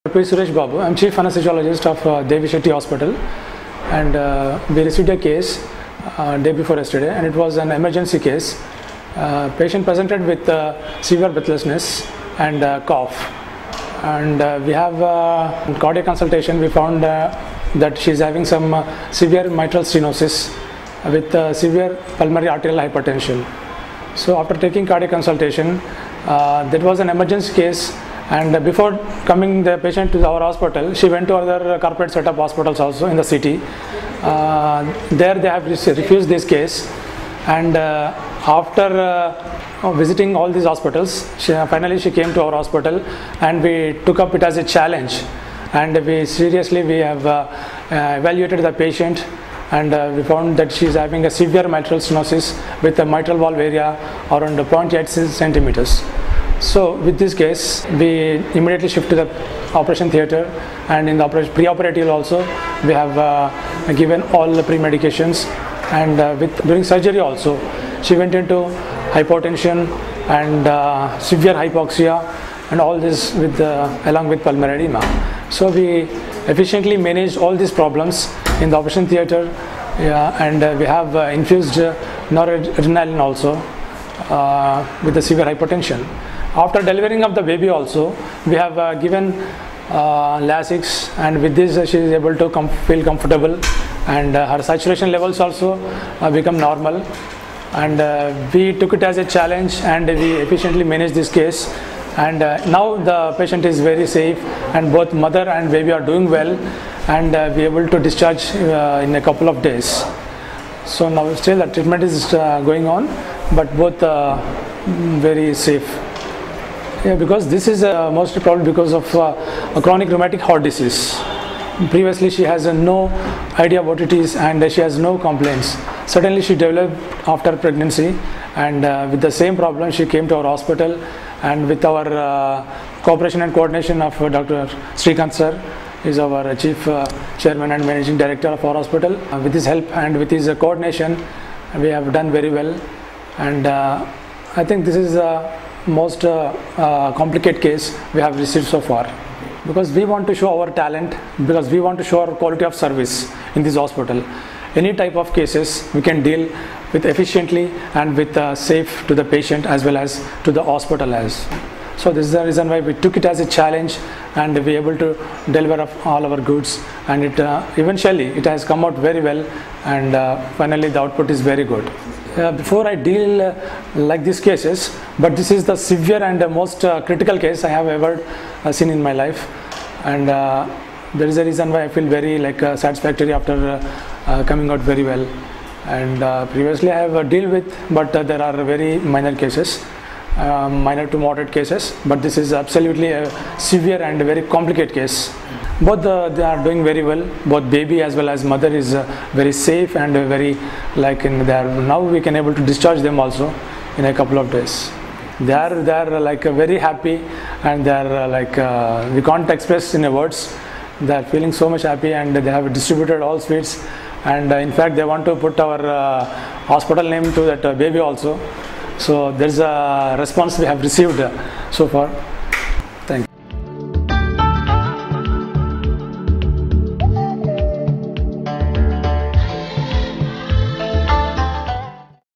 P. Suresh Babu. I'm Chief Anesthesiologist of Devi Shetty Hospital, and we received a case day before yesterday, and it was an emergency case. Patient presented with severe breathlessness and cough, and we have cardiac consultation. We found that she is having some severe mitral stenosis with severe pulmonary arterial hypertension. So after taking cardiac consultation, that was an emergency case, and before coming the patient to our hospital, she went to other corporate setup hospitals also in the city. There they have refused this case, and after visiting all these hospitals, finally she came to our hospital, and we took up it as a challenge, and we have evaluated the patient, and we found that she is having a severe mitral stenosis with a mitral valve area around 0.8 centimeters. So with this case, we immediately shift to the operation theatre, and in the pre-operative also we have given all the pre-medications, and during surgery also she went into hypotension and severe hypoxia, and all this along with pulmonary edema. So we efficiently managed all these problems in the operation theatre, and we have infused noradrenaline also with the severe hypertension. After delivering of the baby also, we have given Lasix, and with this she is able to feel comfortable, and her saturation levels also become normal, and we took it as a challenge, and we efficiently managed this case, and now the patient is very safe, and both mother and baby are doing well, and we are able to discharge in a couple of days. So now still the treatment is going on, but both very safe. Yeah, because this is mostly probably because of a chronic rheumatic heart disease. Previously she has no idea what it is, and she has no complaints. Suddenly she developed after pregnancy, and with the same problem she came to our hospital, and with our cooperation and coordination of Dr. Srikanth sir, is our chief chairman and managing director of our hospital. With his help and with his coordination, we have done very well, and I think this is most complicated case we have received so far, because we want to show our talent, because we want to show our quality of service in this hospital. Any type of cases we can deal with efficiently and with safe to the patient as well as to the hospital as. So this is the reason why we took it as a challenge, and we are able to deliver all our goods, and it eventually it has come out very well, and finally the output is very good. Before I deal like these cases, but this is the severe and most critical case I have ever seen in my life, and there is a reason why I feel very satisfactory after coming out very well. And previously I have dealt with, but there are very minor cases, minor to moderate cases, but this is absolutely a severe and very complicated case. Both they are doing very well. Both baby as well as mother is very safe, and very now we can able to discharge them also in a couple of days. They are very happy, and they are we can't express in words. They are feeling so much happy, and they have distributed all sweets, and in fact they want to put our hospital name to that baby also. So there's a response we have received so far.